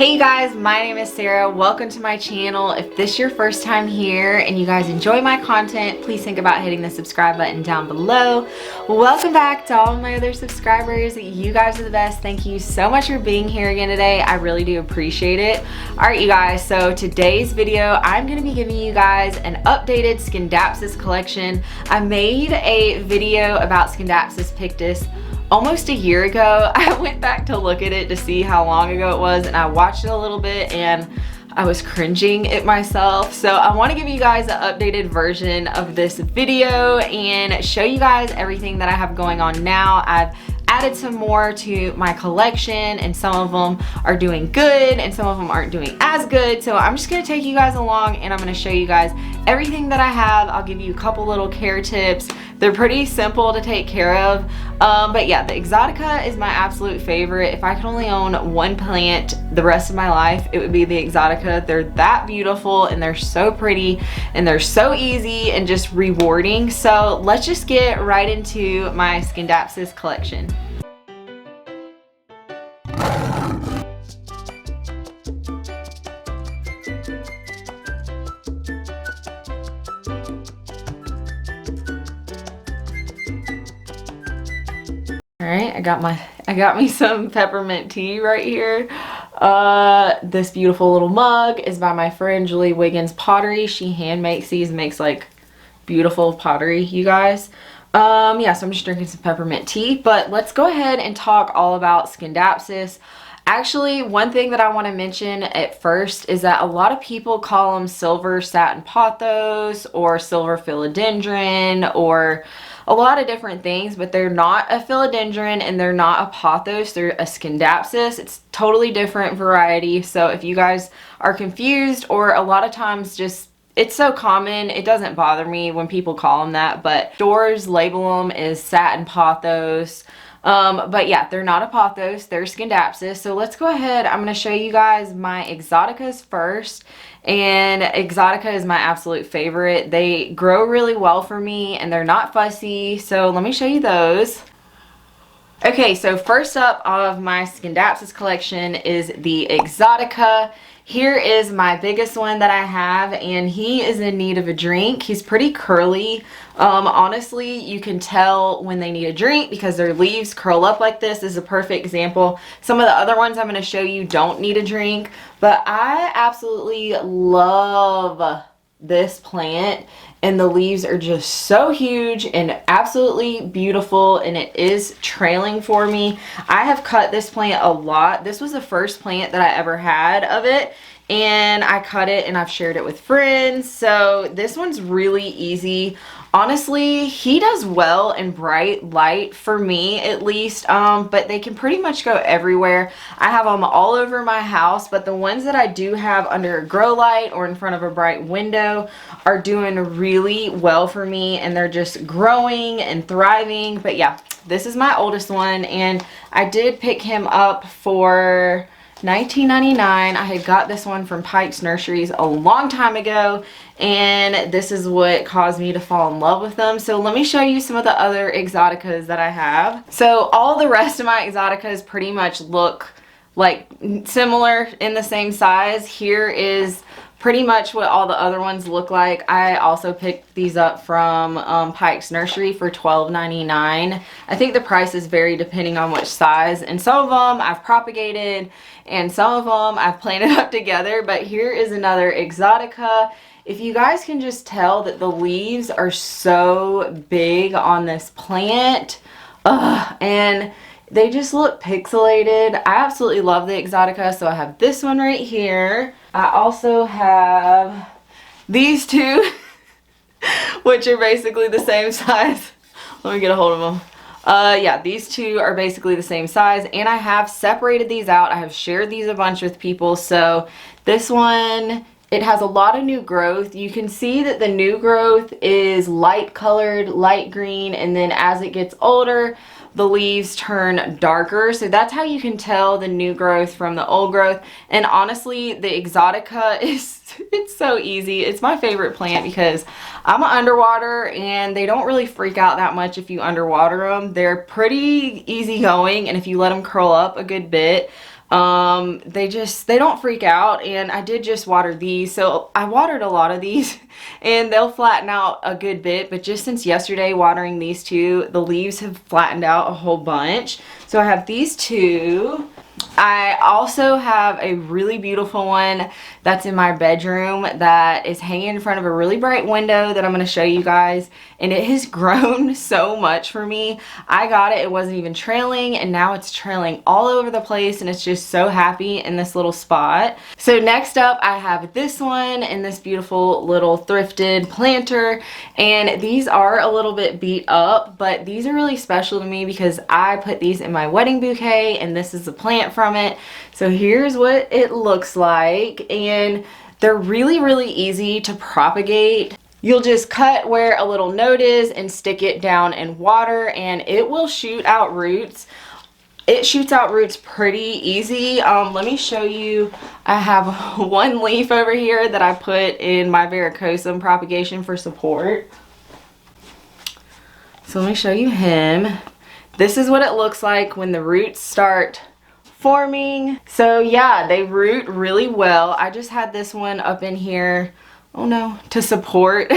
Hey you guys, my name is Sarah. Welcome to my channel. If this is your first time here and you guys enjoy my content, please think about hitting the subscribe button down below. Welcome back to all of my other subscribers. You guys are the best. Thank you so much for being here again today. I really do appreciate it. Alright you guys, so today's video, I'm going to be giving you guys an updated Scindapsus collection. I made a video about Scindapsus Pictus almost a year ago. I went back to look at it to see how long ago it was, and I watched it a little bit and I was cringing at myself. So I want to give you guys an updated version of this video and show you guys everything that I have going on now. I've added some more to my collection and some of them are doing good and some of them aren't doing as good. So I'm just going to take you guys along and I'm going to show you guys everything that I have. I'll give you a couple little care tips. They're pretty simple to take care of. But yeah, the Exotica is my absolute favorite. If I could only own one plant the rest of my life, it would be the Exotica. They're that beautiful and they're so pretty and they're so easy and just rewarding. So let's just get right into my Scindapsus collection. Alright, I got me some peppermint tea right here. This beautiful little mug is by my friend Julie Wiggins Pottery. She hand makes these, makes like beautiful pottery, you guys. Yeah, so I'm just drinking some peppermint tea, but let's go ahead and talk all about Scindapsus. Actually, one thing that I want to mention at first is that a lot of people call them silver satin pothos or silver philodendron or a lot of different things, but they're not a philodendron and they're not a pothos. They're a Scindapsus. It's totally different variety. So if you guys are confused, or a lot of times just it's so common, it doesn't bother me when people call them that, but stores label them as satin pothos. But yeah, they're not a pothos, they're Scindapsus. So let's go ahead. I'm going to show you guys my Exoticas first. And Exotica is my absolute favorite. They grow really well for me and they're not fussy. So let me show you those. Okay, so first up of my Scindapsus collection is the Exotica. Here is my biggest one that I have, and he is in need of a drink. He's pretty curly. Honestly, you can tell when they need a drink because their leaves curl up like this. This is a perfect example. Some of the other ones I'm going to show you don't need a drink, but I absolutely love this plant, and the leaves are just so huge and absolutely beautiful, and it is trailing for me. I have cut this plant a lot. This was the first plant that I ever had of it, and I cut it and I've shared it with friends. So this one's really easy. Honestly, he does well in bright light, for me at least, but they can pretty much go everywhere. I have them all over my house, but the ones that I do have under a grow light or in front of a bright window are doing really well for me, and they're just growing and thriving. But yeah, this is my oldest one, and I did pick him up for $19.99. I had got this one from Pike's Nurseries a long time ago, and this is what caused me to fall in love with them. So let me show you some of the other Exoticas that I have. So all the rest of my Exoticas pretty much look like similar in the same size. Here is pretty much what all the other ones look like. I also picked these up from Pike's Nursery for $12.99. I think the prices vary depending on which size, and some of them I've propagated and some of them I've planted up together. But here is another Exotica. If you guys can just tell that the leaves are so big on this plant, and they just look pixelated. I absolutely love the Exotica. So I have this one right here. I also have these two, which are basically the same size. Let me get a hold of them. Yeah, these two are basically the same size, and I have separated these out. I have shared these a bunch with people. So this one, it has a lot of new growth. You can see that the new growth is light colored, light green, and then as it gets older, the leaves turn darker. So that's how you can tell the new growth from the old growth. And honestly, the Exotica it's so easy. It's my favorite plant because I'm an underwater and they don't really freak out that much if you underwater them. They're pretty easygoing, and if you let them curl up a good bit, They don't freak out, and I did just water these, so I watered a lot of these and they'll flatten out a good bit, but just since yesterday watering these two, the leaves have flattened out a whole bunch. So I have these two. I also have a really beautiful one that's in my bedroom that is hanging in front of a really bright window that I'm going to show you guys, and it has grown so much for me. I got it wasn't even trailing, and now it's trailing all over the place, and it's just so happy in this little spot. So next up I have this one in this beautiful little thrifted planter, and these are a little bit beat up, but these are really special to me because I put these in my wedding bouquet, and this is a plant from it. So here's what it looks like, and they're really easy to propagate. You'll just cut where a little node is and stick it down in water, and it will shoot out roots. It shoots out roots pretty easy. Let me show you. I have one leaf over here that I put in my varicosum propagation for support. So let me show you him. This is what it looks like when the roots start forming. So yeah, they root really well. I just had this one up in here, oh no, to support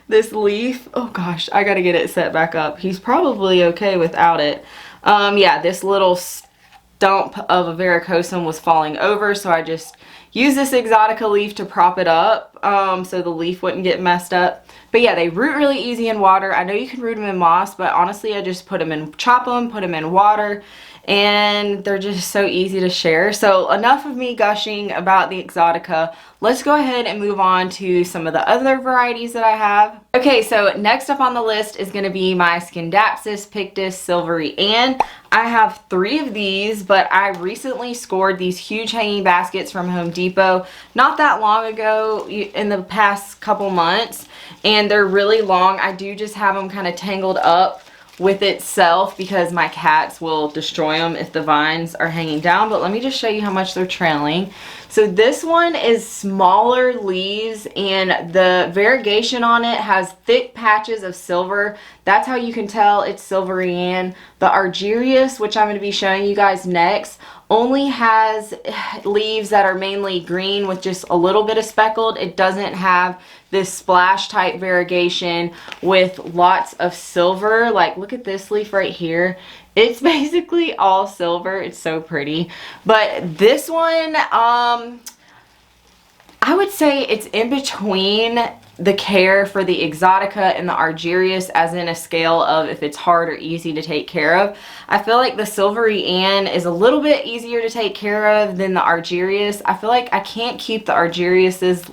this leaf. Oh gosh, I gotta get it set back up. He's probably okay without it. Yeah, this little stump of a varicosum was falling over, so I just used this Exotica leaf to prop it up so the leaf wouldn't get messed up. But yeah, they root really easy in water. I know you can root them in moss, but honestly I just put them in, chop them, put them in water, and they're just so easy to share. So enough of me gushing about the Exotica. Let's go ahead and move on to some of the other varieties that I have. Okay, so next up on the list is going to be my Scindapsus Pictus Silvery Ann. I have 3 of these, but I recently scored these huge hanging baskets from Home Depot not that long ago, in the past couple months, and they're really long. I do just have them kind of tangled up with itself because my cats will destroy them if the vines are hanging down. But let me just show you how much they're trailing. So this one is smaller leaves, and the variegation on it has thick patches of silver. That's how you can tell it's Silvery Ann. The Argerius, which I'm going to be showing you guys next, only has leaves that are mainly green with just a little bit of speckled. It doesn't have this splash type variegation with lots of silver. Like, look at this leaf right here. It's basically all silver. It's so pretty. But this one, I would say it's in between the care for the Exotica and the Argerius, as in a scale of if it's hard or easy to take care of. I feel like the Silvery Ann is a little bit easier to take care of than the Argerius. I feel like I can't keep the Argerius's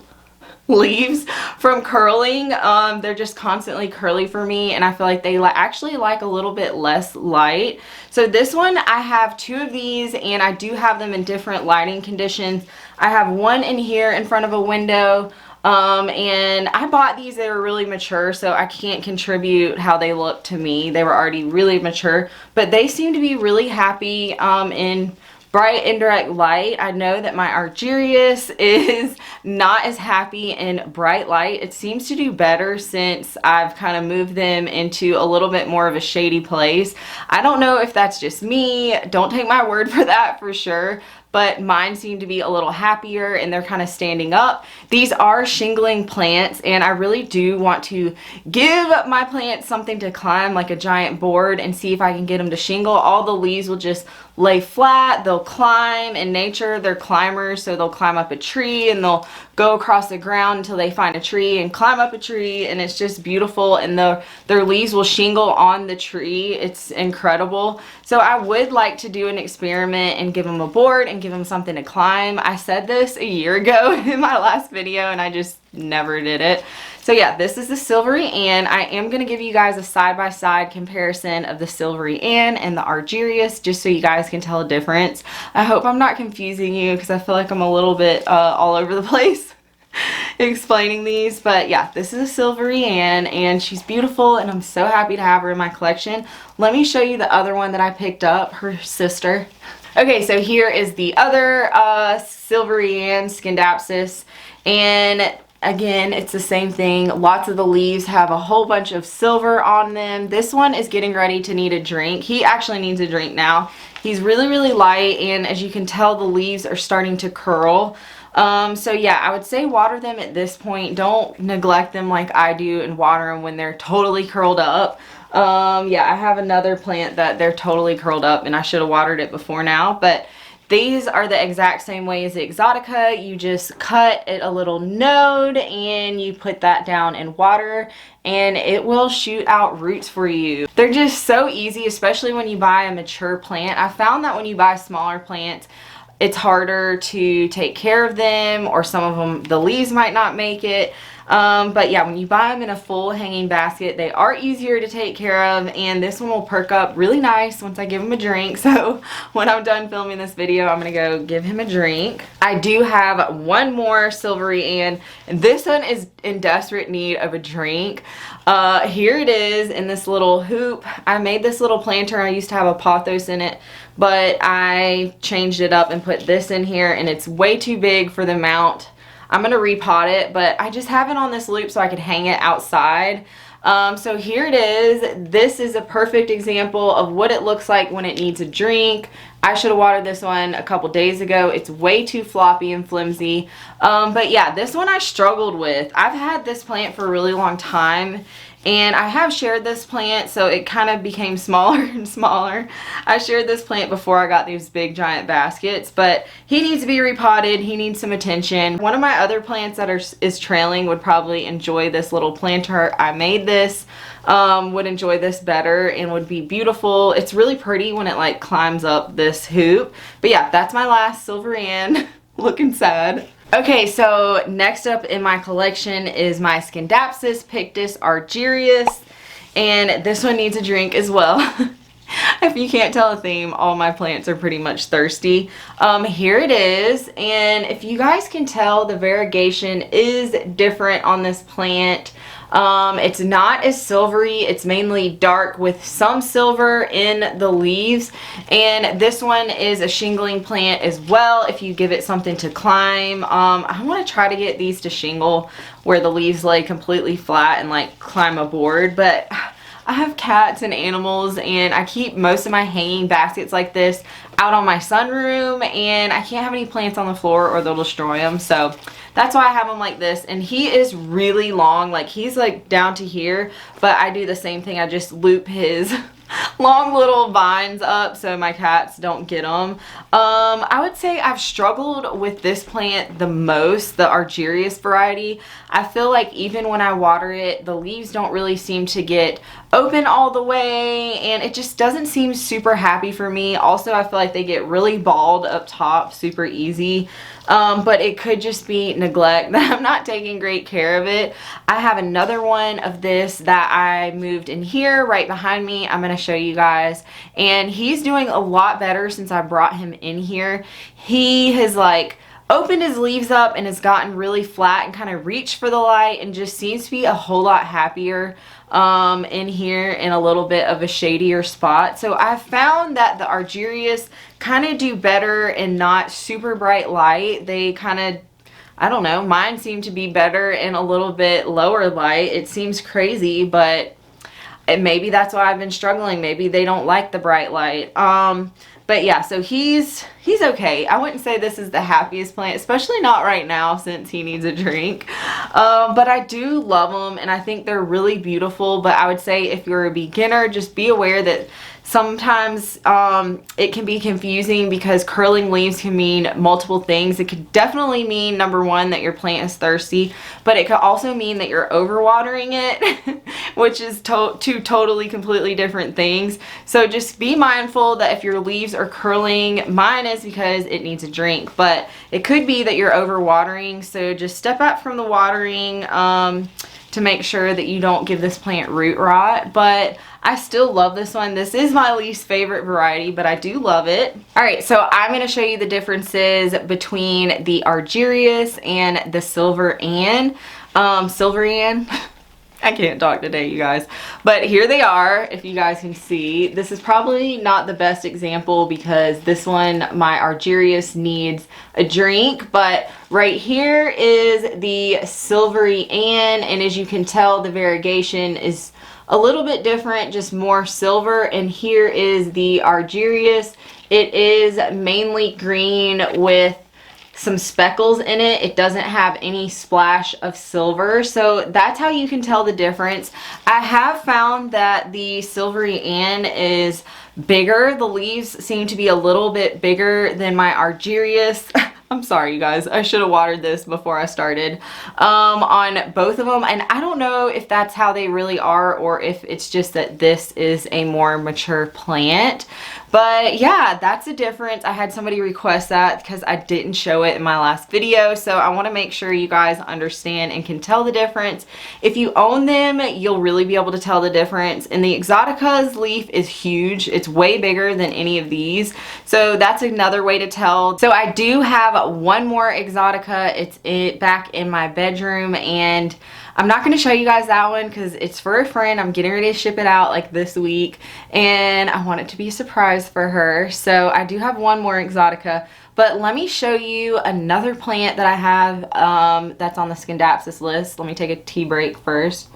leaves from curling. They're just constantly curly for me, and I feel like they actually like a little bit less light. So this one, I have 2 of these, and I do have them in different lighting conditions. I have one in here in front of a window, and I bought these. They were really mature, so I can't contribute how they look to me. They were already really mature, but they seem to be really happy in bright indirect light. I know that my Argerius is not as happy in bright light. It seems to do better since I've kind of moved them into a little bit more of a shady place. I don't know if that's just me. Don't take my word for that for sure. But mine seem to be a little happier, and they're kind of standing up. These are shingling plants, and I really do want to give my plants something to climb, like a giant board, and see if I can get them to shingle. All the leaves will just lay flat. They'll climb. In nature, they're climbers, so they'll climb up a tree, and they'll go across the ground until they find a tree and climb up a tree, and it's just beautiful. And their leaves will shingle on the tree. It's incredible. So I would like to do an experiment and give them a board and give them something to climb. I said this a year ago in my last video, and I just never did it. So yeah, this is the Silvery Ann. I am going to give you guys a side-by-side comparison of the Silvery Ann and the Argerius, just so you guys can tell a difference. I hope I'm not confusing you, because I feel like I'm a little bit all over the place explaining these. But yeah, this is a Silvery Ann, and she's beautiful, and I'm so happy to have her in my collection. Let me show you the other one that I picked up, her sister. Okay, so here is the other Silvery Ann, Scindapsus, and again, it's the same thing. Lots of the leaves have a whole bunch of silver on them. This one is getting ready to need a drink. He actually needs a drink now. He's really, really light, and as you can tell, the leaves are starting to curl. So yeah, I would say water them at this point. Don't neglect them like I do and water them when they're totally curled up. Yeah, I have another plant that they're totally curled up, and I should have watered it before now, but these are the exact same way as the Exotica. You just cut at a little node and you put that down in water and it will shoot out roots for you. They're just so easy, especially when you buy a mature plant. I found that when you buy smaller plants, it's harder to take care of them, or some of them, the leaves might not make it. But yeah, when you buy them in a full hanging basket, they are easier to take care of, and this one will perk up really nice once I give him a drink. So when I'm done filming this video, I'm gonna go give him a drink. I do have one more Silvery Ann, and this one is in desperate need of a drink. Here it is in this little hoop. I made this little planter. I used to have a Pothos in it, but I changed it up and put this in here, and it's way too big for the mount. I'm going to repot it, but I just have it on this loop so I could hang it outside. So here it is. This is a perfect example of what it looks like when it needs a drink. I should have watered this one a couple days ago. It's way too floppy and flimsy. But yeah, this one I struggled with. I've had this plant for a really long time, and I have shared this plant, so it kind of became smaller and smaller. I shared this plant before I got these big giant baskets, but he needs to be repotted. He needs some attention. One of my other plants that is trailing would probably enjoy this little planter. I made this, would enjoy this better and would be beautiful. It's really pretty when it like climbs up this hoop. But yeah, that's my last Silvery Ann. Looking sad. Okay, so next up in my collection is my Scindapsus Pictus Argerius, and this one needs a drink as well. If you can't tell a theme, all my plants are pretty much thirsty. Here it is, and if you guys can tell, the variegation is different on this plant. It's not as silvery. It's mainly dark with some silver in the leaves, and this one is a shingling plant as well if you give it something to climb. I want to try to get these to shingle where the leaves lay completely flat and like climb aboard, but I have cats and animals, and I keep most of my hanging baskets like this out on my sunroom, and I can't have any plants on the floor or they'll destroy them. So that's why I have them like this. And he is really long, like he's like down to here, but I do the same thing. I just loop his long little vines up so my cats don't get them. I would say I've struggled with this plant the most, the Argerius variety. I feel like even when I water it, the leaves don't really seem to get open all the way, and it just doesn't seem super happy for me. Also, I feel like they get really bald up top super easy. But it could just be neglect, that I'm not taking great care of it. I have another one of this that I moved in here right behind me. I'm going to show you guys, and he's doing a lot better since I brought him in here. He has like opened his leaves up and has gotten really flat and kind of reached for the light and just seems to be a whole lot happier in here in a little bit of a shadier spot. So I found that the Argerius kind of do better in not super bright light. They kind of, I don't know, mine seem to be better in a little bit lower light. It seems crazy, but maybe that's why I've been struggling. Maybe they don't like the bright light. But yeah, so he's okay. I wouldn't say this is the happiest plant, especially not right now since he needs a drink. But I do love them, and I think they're really beautiful. But I would say if you're a beginner, just be aware that sometimes it can be confusing because curling leaves can mean multiple things. It could definitely mean, number one, that your plant is thirsty, but it could also mean that you're overwatering it, which is two totally completely different things. So just be mindful that if your leaves are curling, mine is because it needs a drink, but it could be that you're overwatering. So just step up from the watering to make sure that you don't give this plant root rot. But I still love this one. This is my least favorite variety, but I do love it. All right, so I'm going to show you the differences between the Argerius and the Silvery Ann. I can't talk today, you guys. But here they are, if you guys can see. This is probably not the best example because this one, my Argerius, needs a drink. But right here is the Silvery Ann, and as you can tell, the variegation is a little bit different, just more silver. And here is the Argerius. It is mainly green with some speckles in it. It doesn't have any splash of silver, so that's how you can tell the difference. I have found that the Silvery Ann is bigger. The leaves seem to be a little bit bigger than my Argerius. I'm sorry, you guys. I should have watered this before I started on both of them. And I don't know if that's how they really are or if it's just that this is a more mature plant. But yeah, that's the difference. I had somebody request that because I didn't show it in my last video. So I want to make sure you guys understand and can tell the difference. If you own them, you'll really be able to tell the difference. And the Exotica's leaf is huge. It's way bigger than any of these. So that's another way to tell. So I do have one more Exotica. It's back in my bedroom, and I'm not going to show you guys that one because it's for a friend. I'm getting ready to ship it out like this week, and I want it to be a surprise for her. So I do have one more Exotica, but let me show you another plant that I have that's on the Scindapsus list. Let me take a tea break first.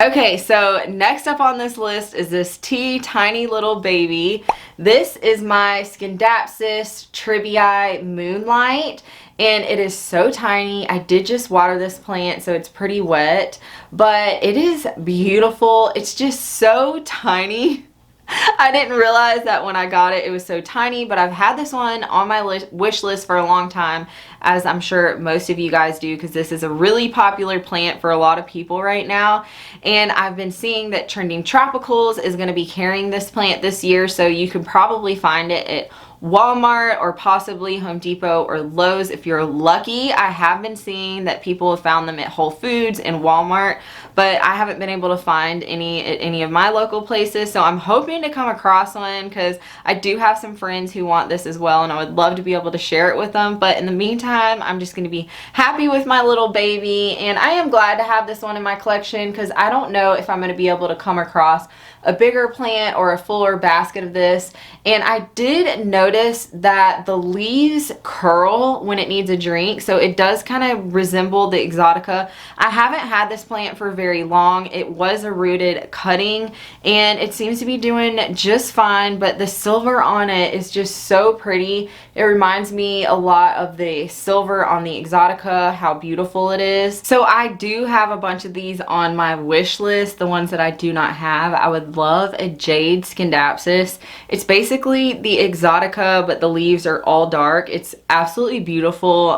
Okay, so next up on this list is this tiny little baby. This is my Scindapsus Tribii Moonlight, and it is so tiny. I did just water this plant, so it's pretty wet, but it is beautiful. It's just so tiny. I didn't realize that when I got it, it was so tiny, but I've had this one on my wish list for a long time, as I'm sure most of you guys do, because this is a really popular plant for a lot of people right now. And I've been seeing that Trending Tropicals is going to be carrying this plant this year, so you can probably find it at Walmart or possibly Home Depot or Lowe's if you're lucky. I have been seeing that people have found them at Whole Foods and Walmart, but I haven't been able to find any at any of my local places. So I'm hoping to come across one because I do have some friends who want this as well, and I would love to be able to share it with them. But in the meantime, I'm just going to be happy with my little baby, and I am glad to have this one in my collection because I don't know if I'm going to be able to come across a bigger plant or a fuller basket of this. And I did notice that the leaves curl when it needs a drink, so it does kind of resemble the Exotica. I haven't had this plant for very long. It was a rooted cutting, and it seems to be doing just fine, but the silver on it is just so pretty. It reminds me a lot of the silver on the Exotica, how beautiful it is. So I do have a bunch of these on my wish list, the ones that I do not have. I would love a jade Scindapsus. It's basically the Exotica, but the leaves are all dark. It's absolutely beautiful.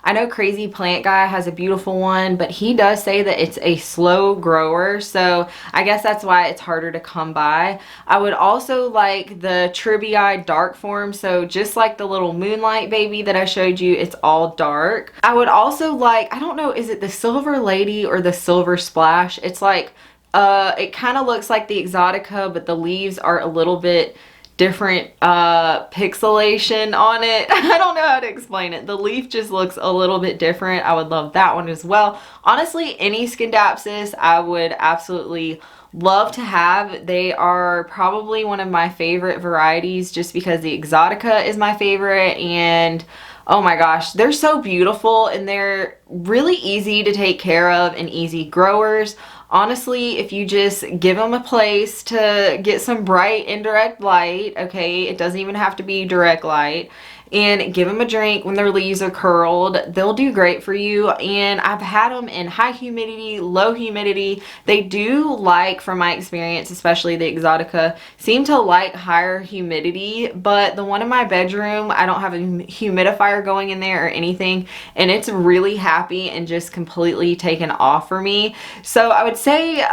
I know Crazy Plant Guy has a beautiful one, but he does say that it's a slow grower, so I guess that's why it's harder to come by. I would also like the Tribii dark form, so just like the little Moonlight baby that I showed you, it's all dark. I would also like, I don't know, is it the Silver Lady or the Silver Splash? It's like, it kind of looks like the Exotica, but the leaves are a little bit different pixelation on it. I don't know how to explain it. The leaf just looks a little bit different. I would love that one as well. Honestly, any Scindapsus I would absolutely love to have. They are probably one of my favorite varieties just because the Exotica is my favorite, and oh my gosh, they're so beautiful, and they're really easy to take care of and easy growers. Honestly, if you just give them a place to get some bright indirect light, okay, it doesn't even have to be direct light, and give them a drink when their leaves are curled, they'll do great for you. And I've had them in high humidity, low humidity. They do like, from my experience, especially the Exotica, seem to like higher humidity, but the one in my bedroom, I don't have a humidifier going in there or anything, and it's really happy and just completely taken off for me. So I would say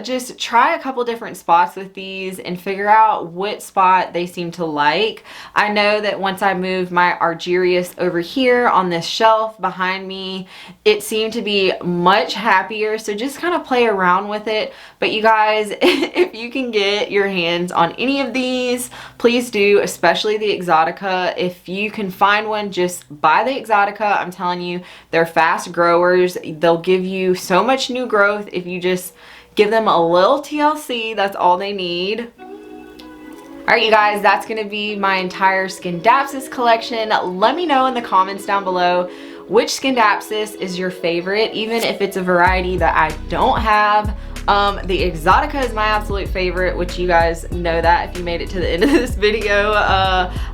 just try a couple different spots with these and figure out what spot they seem to like. I know that once I moved my Argerius over here on this shelf behind me, it seemed to be much happier, so just kind of play around with it. But you guys, if you can get your hands on any of these, please do, especially the Exotica. If you can find one, just buy the Exotica. I'm telling you, they're fast growers. They'll give you so much new growth if you just give them a little TLC. That's all they need. Alright, you guys, that's going to be my entire Scindapsus collection. Let me know in the comments down below which Scindapsus is your favorite, even if it's a variety that I don't have. The Exotica is my absolute favorite, which you guys know that if you made it to the end of this video.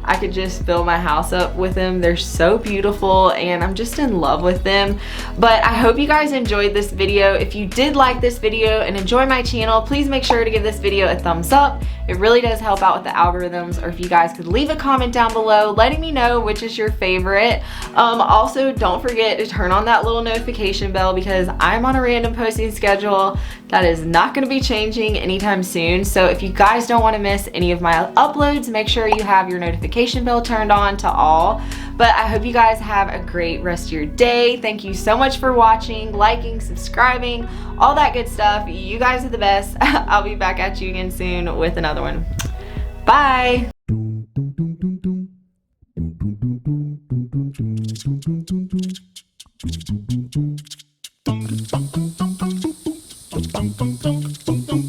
I could just fill my house up with them. They're so beautiful and I'm just in love with them. But I hope you guys enjoyed this video. If you did like this video and enjoy my channel, please make sure to give this video a thumbs up. It really does help out with the algorithms. Or if you guys could leave a comment down below letting me know which is your favorite. Also, don't forget to turn on that little notification bell because I'm on a random posting schedule that is not going to be changing anytime soon. So if you guys don't want to miss any of my uploads, make sure you have your notification bell turned on to all. But I hope you guys have a great rest of your day. Thank you so much for watching, liking, subscribing, all that good stuff. You guys are the best. I'll be back at you again soon with another one. Bye. Dum dum dum dum dum dum dum dum dum dum dum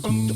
dum.